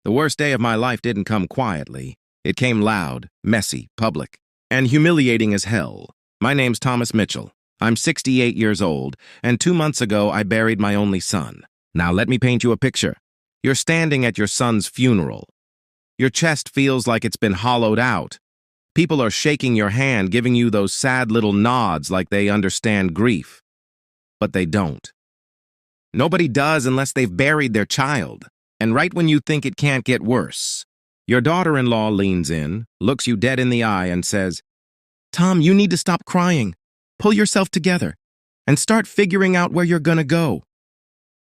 The worst day of my life didn't come quietly. It came loud, messy, public, and humiliating as hell. My name's Thomas Mitchell. I'm 68 years old, and 2 months ago I buried my only son. Now let me paint you a picture. You're standing at your son's funeral. Your chest feels like it's been hollowed out. People are shaking your hand, giving you those sad little nods like they understand grief. But they don't. Nobody does unless they've buried their child. And right when you think it can't get worse, your daughter-in-law leans in, looks you dead in the eye, and says, "Tom, you need to stop crying. Pull yourself together and start figuring out where you're gonna go."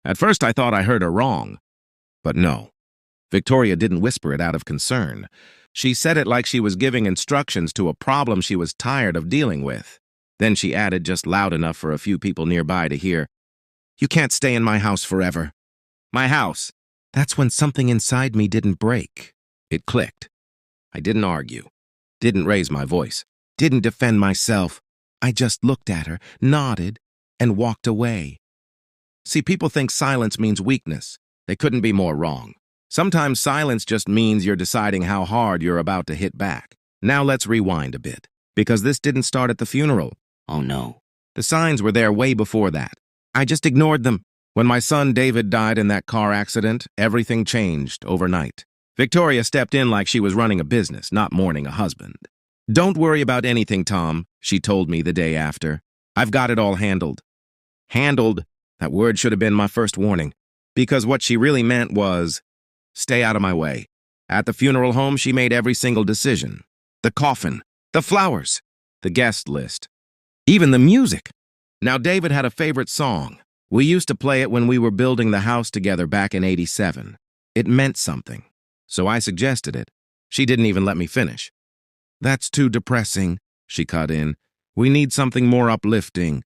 At first I thought I heard her wrong. But no. Victoria didn't whisper it out of concern. She said it like she was giving instructions to a problem she was tired of dealing with. Then she added, just loud enough for a few people nearby to hear, "You can't stay in my house forever." My house. That's when something inside me didn't break. It clicked. I didn't argue, didn't raise my voice, didn't defend myself. I just looked at her, nodded, and walked away. See, people think silence means weakness. They couldn't be more wrong. Sometimes silence just means you're deciding how hard you're about to hit back. Now let's rewind a bit, because this didn't start at the funeral. Oh no. The signs were there way before that. I just ignored them. When my son David died in that car accident, everything changed overnight. Victoria stepped in like she was running a business, not mourning a husband. "Don't worry about anything, Tom," she told me the day after. "I've got it all handled." Handled, that word should have been my first warning, because what she really meant was, stay out of my way. At the funeral home, she made every single decision. The coffin, the flowers, the guest list, even the music. Now, David had a favorite song. We used to play it when we were building the house together back in '87. It meant something, so I suggested it. She didn't even let me finish. "That's too depressing," she cut in. "We need something more uplifting."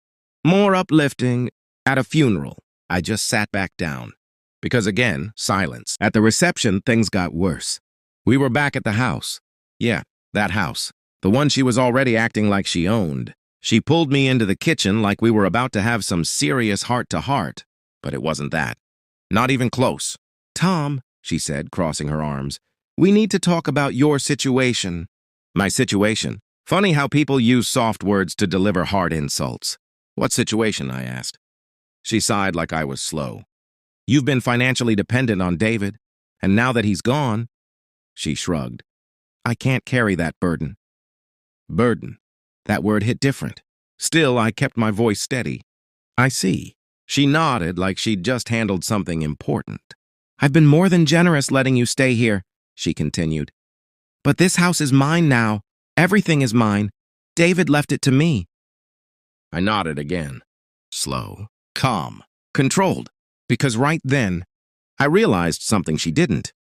More uplifting? At a funeral. I just sat back down. Because again, silence. At the reception, things got worse. We were back at the house. Yeah, that house. The one she was already acting like she owned. She pulled me into the kitchen like we were about to have some serious heart-to-heart. But it wasn't that. Not even close. "Tom," she said, crossing her arms, "we need to talk about your situation." My situation? Funny how people use soft words to deliver hard insults. "What situation?" I asked. She sighed like I was slow. "You've been financially dependent on David, and now that he's gone," she shrugged, "I can't carry that burden." Burden. That word hit different. Still, I kept my voice steady. "I see." She nodded like she'd just handled something important. "I've been more than generous letting you stay here," she continued. "But this house is mine now. Everything is mine. David left it to me." I nodded again. Slow, calm, controlled. Because right then, I realized something she didn't.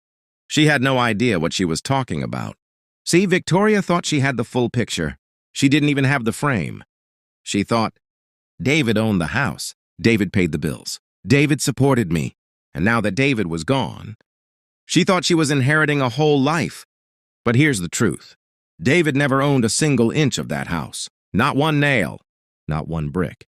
She had no idea what she was talking about. See, Victoria thought she had the full picture. She didn't even have the frame. She thought, David owned the house. David paid the bills. David supported me. And now that David was gone, she thought she was inheriting a whole life. But here's the truth. David never owned a single inch of that house. Not one nail. Not one brick.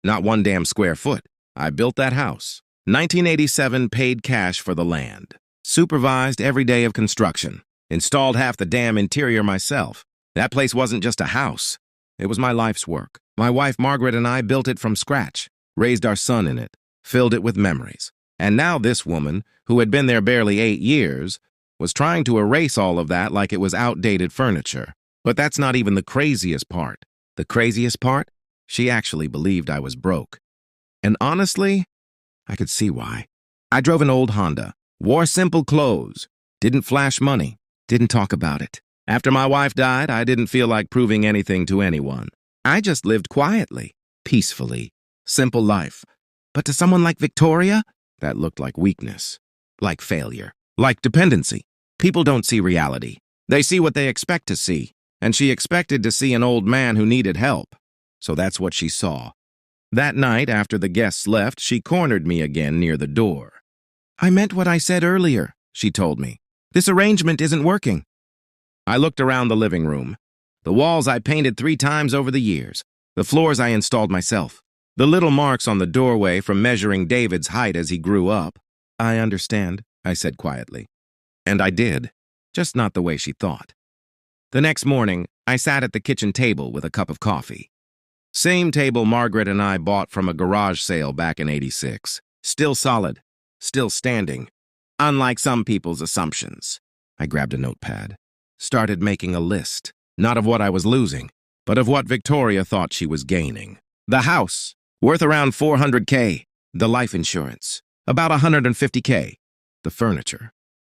Not one damn square foot. I built that house. 1987 paid cash for the land. Supervised every day of construction. Installed half the damn interior myself. That place wasn't just a house. It was my life's work. My wife Margaret and I built it from scratch, raised our son in it, filled it with memories. And now this woman, who had been there barely 8 years, was trying to erase all of that like it was outdated furniture. But that's not even the craziest part. The craziest part? She actually believed I was broke. And honestly, I could see why. I drove an old Honda, wore simple clothes, didn't flash money, didn't talk about it. After my wife died, I didn't feel like proving anything to anyone. I just lived quietly, peacefully, simple life. But to someone like Victoria, that looked like weakness, like failure, like dependency. People don't see reality. They see what they expect to see. And she expected to see an old man who needed help. So that's what she saw. That night, after the guests left, she cornered me again near the door. "I meant what I said earlier," she told me. "This arrangement isn't working." I looked around the living room. The walls I painted 3 times over the years. The floors I installed myself. The little marks on the doorway from measuring David's height as he grew up. "I understand," I said quietly. And I did, just not the way she thought. The next morning, I sat at the kitchen table with a cup of coffee. Same table Margaret and I bought from a garage sale back in '86. Still solid, still standing, unlike some people's assumptions. I grabbed a notepad, started making a list, not of what I was losing, but of what Victoria thought she was gaining. The house, worth around $400K. The life insurance, about $150K. The furniture,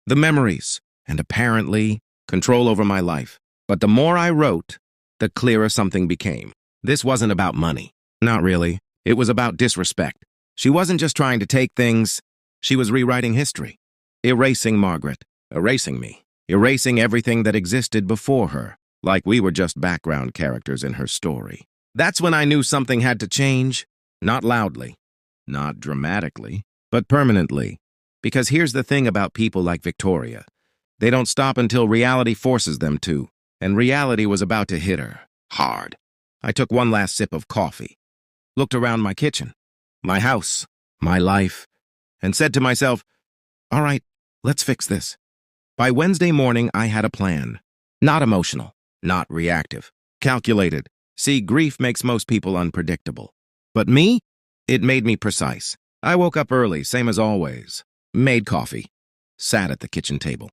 the memories, and apparently, control over my life. But the more I wrote, the clearer something became. This wasn't about money. Not really. It was about disrespect. She wasn't just trying to take things. She was rewriting history. Erasing Margaret. Erasing me. Erasing everything that existed before her, like we were just background characters in her story. That's when I knew something had to change. Not loudly, not dramatically, but permanently. Because here's the thing about people like Victoria. They don't stop until reality forces them to, and reality was about to hit her. Hard. I took one last sip of coffee, looked around my kitchen, my house, my life, and said to myself, all right, let's fix this. By Wednesday morning, I had a plan. Not emotional, not reactive, calculated. See, grief makes most people unpredictable. But me? It made me precise. I woke up early, same as always, made coffee, sat at the kitchen table.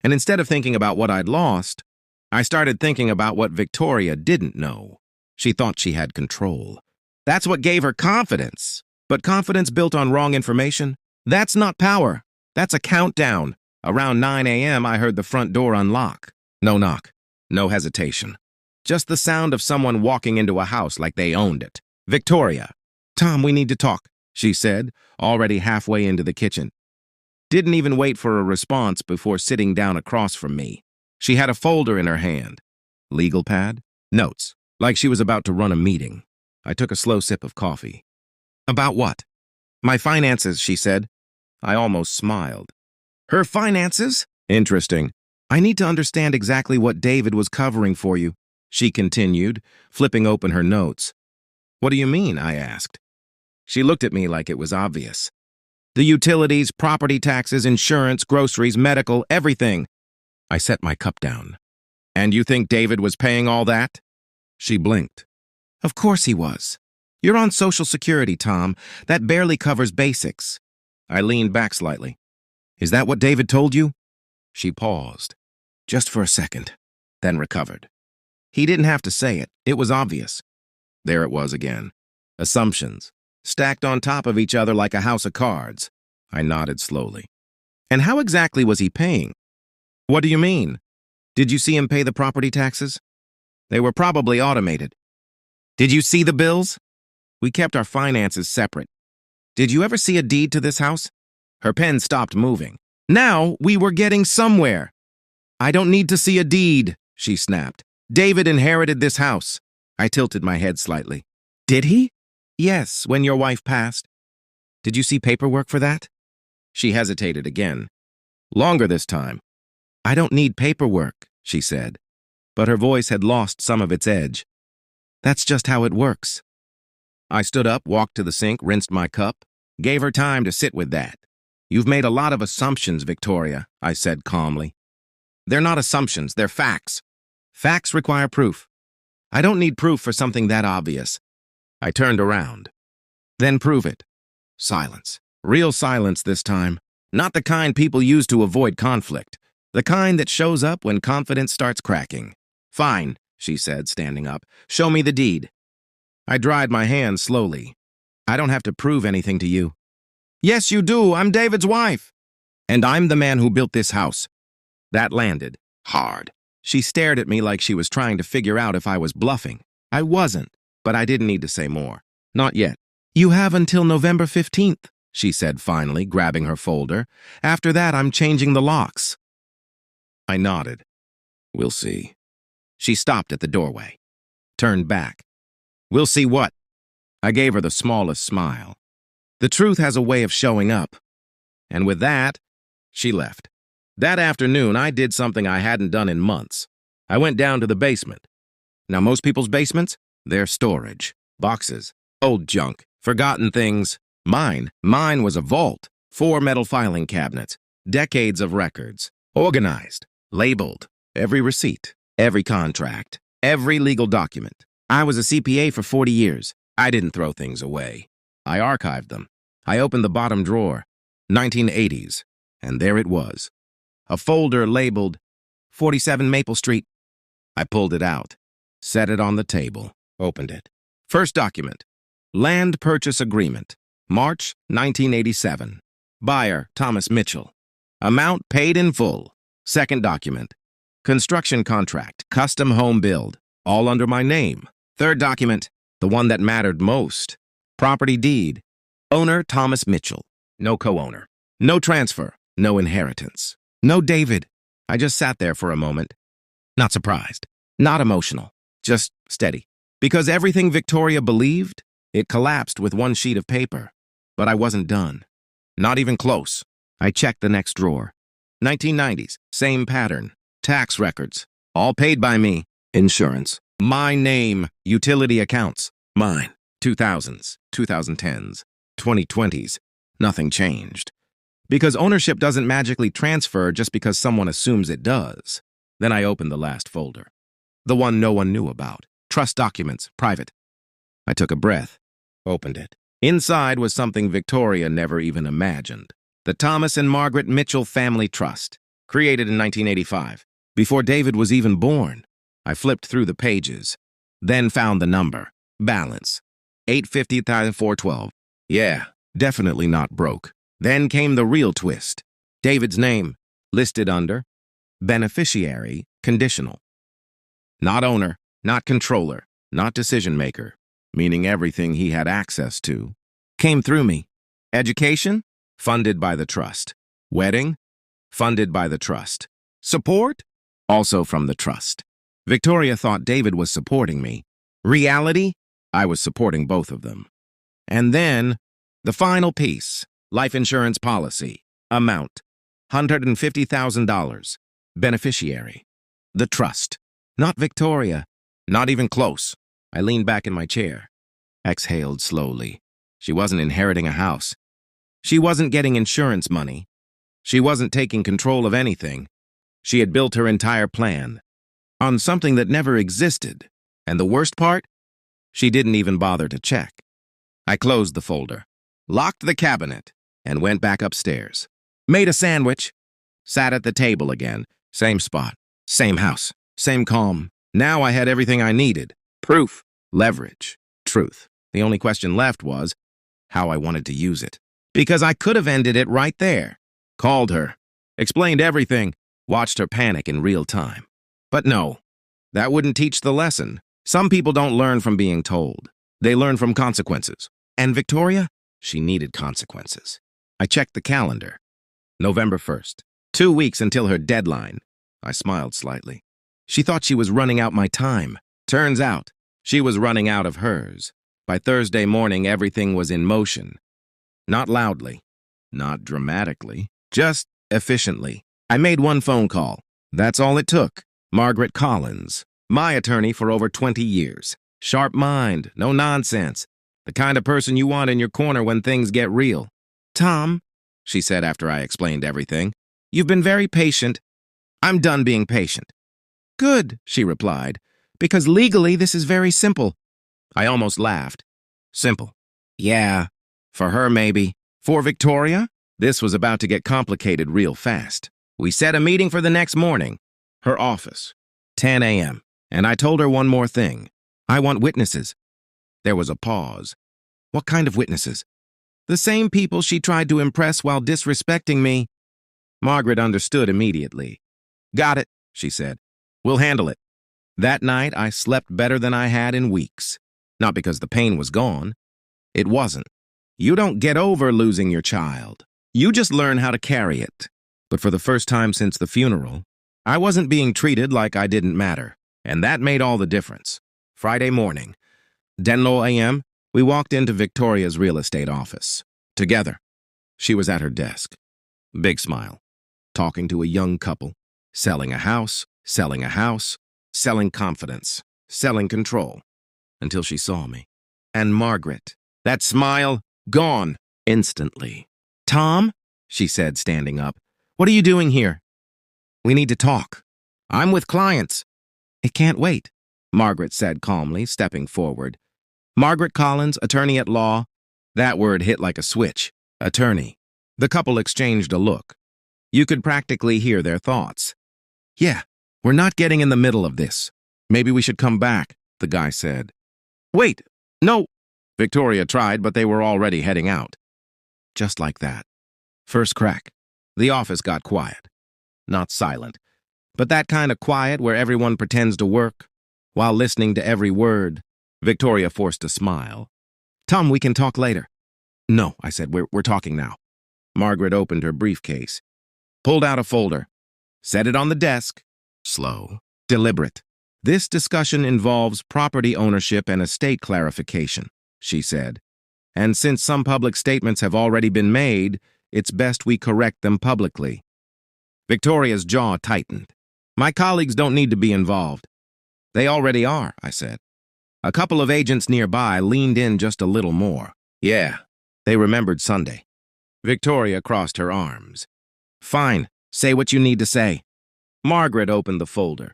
And instead of thinking about what I'd lost, I started thinking about what Victoria didn't know. She thought she had control. That's what gave her confidence. But confidence built on wrong information? That's not power. That's a countdown. Around 9 a.m., I heard the front door unlock. No knock. No hesitation. Just the sound of someone walking into a house like they owned it. Victoria. Tom, we need to talk, she said, already halfway into the kitchen. Didn't even wait for a response before sitting down across from me. She had a folder in her hand. Legal pad? Notes. Like she was about to run a meeting. I took a slow sip of coffee. About what? My finances, she said. I almost smiled. Her finances? Interesting. I need to understand exactly what David was covering for you, she continued, flipping open her notes. What do you mean? I asked. She looked at me like it was obvious. The utilities, property taxes, insurance, groceries, medical, everything. I set my cup down. And you think David was paying all that? She blinked. Of course he was. You're on Social Security, Tom. That barely covers basics. I leaned back slightly. Is that what David told you? She paused, just for a second, then recovered. He didn't have to say it. It was obvious. There it was again. Assumptions, stacked on top of each other like a house of cards. I nodded slowly. And how exactly was he paying? What do you mean? Did you see him pay the property taxes? They were probably automated. Did you see the bills? We kept our finances separate. Did you ever see a deed to this house? Her pen stopped moving. Now we were getting somewhere. I don't need to see a deed, she snapped. David inherited this house. I tilted my head slightly. Did he? Yes, when your wife passed. Did you see paperwork for that? She hesitated again. Longer this time. I don't need paperwork, she said, but her voice had lost some of its edge. That's just how it works. I stood up, walked to the sink, rinsed my cup, gave her time to sit with that. You've made a lot of assumptions, Victoria, I said calmly. They're not assumptions, they're facts. Facts require proof. I don't need proof for something that obvious. I turned around. Then prove it. Silence. Real silence this time. Not the kind people use to avoid conflict. The kind that shows up when confidence starts cracking. Fine, she said, standing up. Show me the deed. I dried my hands slowly. I don't have to prove anything to you. Yes, you do. I'm David's wife. And I'm the man who built this house. That landed hard. She stared at me like she was trying to figure out if I was bluffing. I wasn't, but I didn't need to say more. Not yet. You have until November 15th, she said finally, grabbing her folder. After that, I'm changing the locks. I nodded. We'll see. She stopped at the doorway, turned back. We'll see what? I gave her the smallest smile. The truth has a way of showing up. And with that, she left. That afternoon, I did something I hadn't done in months. I went down to the basement. Now, most people's basements, they're storage, boxes, old junk, forgotten things. Mine was a vault, 4 metal filing cabinets, decades of records. Organized, labeled, every receipt, every contract, every legal document. I was a CPA for 40 years. I didn't throw things away. I archived them. I opened the bottom drawer, 1980s, and there it was. A folder labeled 47 Maple Street. I pulled it out, set it on the table, opened it. First document, Land Purchase Agreement, March 1987. Buyer, Thomas Mitchell. Amount paid in full. Second document, Construction Contract, Custom Home Build, all under my name. Third document, the one that mattered most, Property Deed. Owner, Thomas Mitchell. No co-owner. No transfer. No inheritance. No David. I just sat there for a moment. Not surprised. Not emotional. Just steady. Because everything Victoria believed, it collapsed with one sheet of paper. But I wasn't done. Not even close. I checked the next drawer. 1990s. Same pattern. Tax records. All paid by me. Insurance. My name. Utility accounts. Mine. 2000s. 2010s. 2020s. Nothing changed. Because ownership doesn't magically transfer just because someone assumes it does. Then I opened the last folder. The one no one knew about. Trust documents, private. I took a breath, opened it. Inside was something Victoria never even imagined. The Thomas and Margaret Mitchell Family Trust, created in 1985, before David was even born. I flipped through the pages, then found the number. Balance, $850,412. Yeah, definitely not broke. Then came the real twist. David's name, listed under beneficiary, conditional. Not owner, not controller, not decision maker, meaning everything he had access to, came through me. Education, funded by the trust. Wedding, funded by the trust. Support, also from the trust. Victoria thought David was supporting me. Reality, I was supporting both of them. And then, the final piece, life insurance policy, amount, $150,000, beneficiary, the trust. Not Victoria, not even close. I leaned back in my chair, exhaled slowly. She wasn't inheriting a house. She wasn't getting insurance money. She wasn't taking control of anything. She had built her entire plan on something that never existed. And the worst part? She didn't even bother to check. I closed the folder, locked the cabinet, and went back upstairs. Made a sandwich, sat at the table again, same spot, same house, same calm. Now I had everything I needed. Proof, leverage, truth. The only question left was how I wanted to use it. Because I could have ended it right there. Called her, explained everything, watched her panic in real time. But no, that wouldn't teach the lesson. Some people don't learn from being told. They learn from consequences. And Victoria, she needed consequences. I checked the calendar. November 1st. 2 weeks until her deadline. I smiled slightly. She thought she was running out my time. Turns out, she was running out of hers. By Thursday morning, everything was in motion. Not loudly, not dramatically, just efficiently. I made one phone call. That's all it took. Margaret Collins, my attorney for over 20 years. Sharp mind, no nonsense. The kind of person you want in your corner when things get real. Tom, she said after I explained everything, you've been very patient. I'm done being patient. Good, she replied, because legally this is very simple. I almost laughed. Simple. Yeah, for her maybe. For Victoria, this was about to get complicated real fast. We set a meeting for the next morning. Her office. 10 a.m. And I told her one more thing. I want witnesses. There was a pause. What kind of witnesses? The same people she tried to impress while disrespecting me. Margaret understood immediately. Got it, she said. We'll handle it. That night, I slept better than I had in weeks. Not because the pain was gone. It wasn't. You don't get over losing your child. You just learn how to carry it. But for the first time since the funeral, I wasn't being treated like I didn't matter. And that made all the difference. Friday morning, 10 a.m., we walked into Victoria's real estate office. Together. She was at her desk. Big smile. Talking to a young couple. Selling a house, selling confidence, selling control. Until she saw me. And Margaret. That smile, gone. Instantly. Tom, she said, standing up. What are you doing here? We need to talk. I'm with clients. It can't wait, Margaret said calmly, stepping forward. Margaret Collins, attorney at law. That word hit like a switch. Attorney. The couple exchanged a look. You could practically hear their thoughts. Yeah, we're not getting in the middle of this. Maybe we should come back, the guy said. Wait, no. Victoria tried, but they were already heading out. Just like that. First crack. The office got quiet. Not silent, but that kind of quiet where everyone pretends to work while listening to every word. Victoria forced a smile. Tom, we can talk later. No, I said, we're talking now. Margaret opened her briefcase, pulled out a folder, set it on the desk. Slow, deliberate. This discussion involves property ownership and estate clarification, she said. And since some public statements have already been made, it's best we correct them publicly. Victoria's jaw tightened. My colleagues don't need to be involved. They already are, I said. A couple of agents nearby leaned in just a little more. Yeah, they remembered Sunday. Victoria crossed her arms. Fine, say what you need to say. Margaret opened the folder,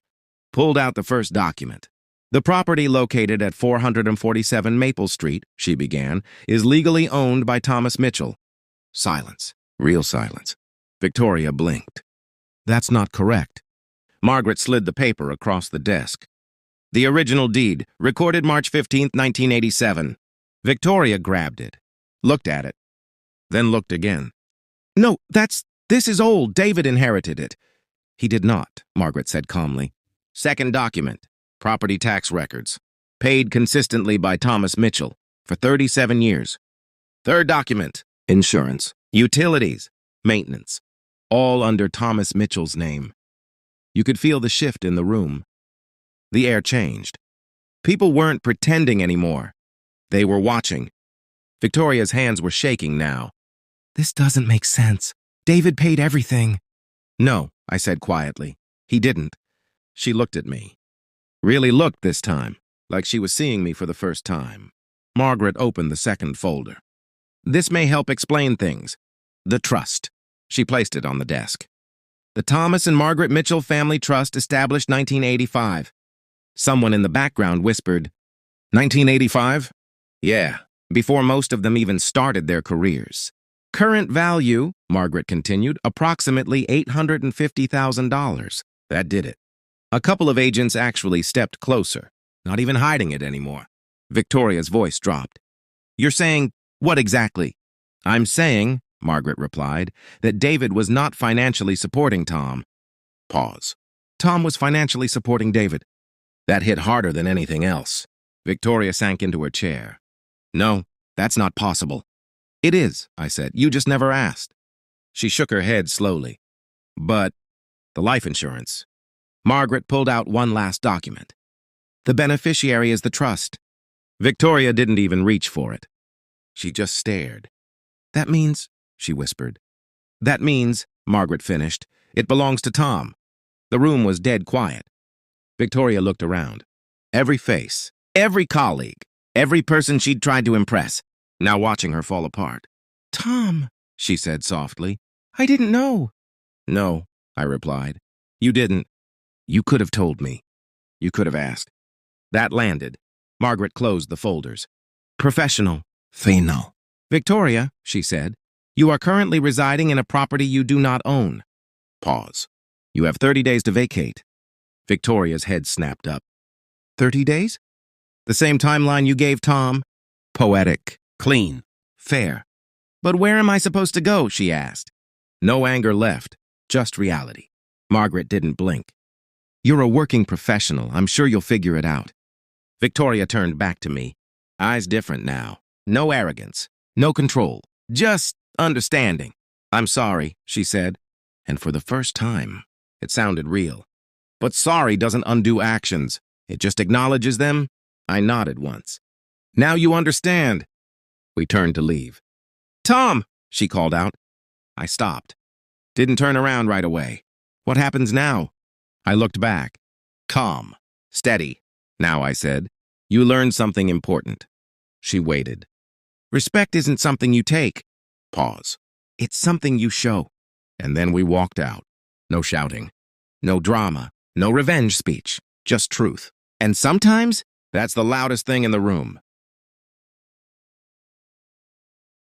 pulled out the first document. The property located at 447 Maple Street, she began, is legally owned by Thomas Mitchell. Silence. Real silence. Victoria blinked. That's not correct. Margaret slid the paper across the desk. The original deed, recorded March 15, 1987. Victoria grabbed it, looked at it, then looked again. No, this is old. David inherited it. He did not, Margaret said calmly. Second document, property tax records, paid consistently by Thomas Mitchell for 37 years. Third document, insurance, utilities, maintenance, all under Thomas Mitchell's name. You could feel the shift in the room. The air changed. People weren't pretending anymore. They were watching. Victoria's hands were shaking now. This doesn't make sense. David paid everything. No, I said quietly. He didn't. She looked at me. Really looked this time, like she was seeing me for the first time. Margaret opened the second folder. This may help explain things. The trust. She placed it on the desk. The Thomas and Margaret Mitchell Family Trust, established 1985. Someone in the background whispered, 1985? Yeah, before most of them even started their careers. Current value, Margaret continued, approximately $850,000. That did it. A couple of agents actually stepped closer, not even hiding it anymore. Victoria's voice dropped. You're saying, what exactly? I'm saying, Margaret replied, that David was not financially supporting Tom. Pause. Tom was financially supporting David. That hit harder than anything else. Victoria sank into her chair. No, that's not possible. It is, I said. You just never asked. She shook her head slowly. But the life insurance. Margaret pulled out one last document. The beneficiary is the trust. Victoria didn't even reach for it. She just stared. That means, she whispered. That means, Margaret finished, it belongs to Tom. The room was dead quiet. Victoria looked around. Every face, every colleague, every person she'd tried to impress, now watching her fall apart. Tom, she said softly, I didn't know. No, I replied. You didn't. You could have told me. You could have asked. That landed. Margaret closed the folders. Professional. Final. Victoria, she said, you are currently residing in a property you do not own. Pause. You have 30 days to vacate. Victoria's head snapped up. 30 days? The same timeline you gave Tom? Poetic, clean, fair. But where am I supposed to go, she asked. No anger left, just reality. Margaret didn't blink. You're a working professional. I'm sure you'll figure it out. Victoria turned back to me. Eyes different now. No arrogance, no control, just understanding. I'm sorry, she said. And for the first time, it sounded real. But sorry doesn't undo actions. It just acknowledges them. I nodded once. Now you understand. We turned to leave. Tom, she called out. I stopped. Didn't turn around right away. What happens now? I looked back. Calm. Steady. Now, I said, you learned something important. She waited. Respect isn't something you take. Pause. It's something you show. And then we walked out. No shouting. No drama, no revenge speech, just truth. And sometimes, that's the loudest thing in the room.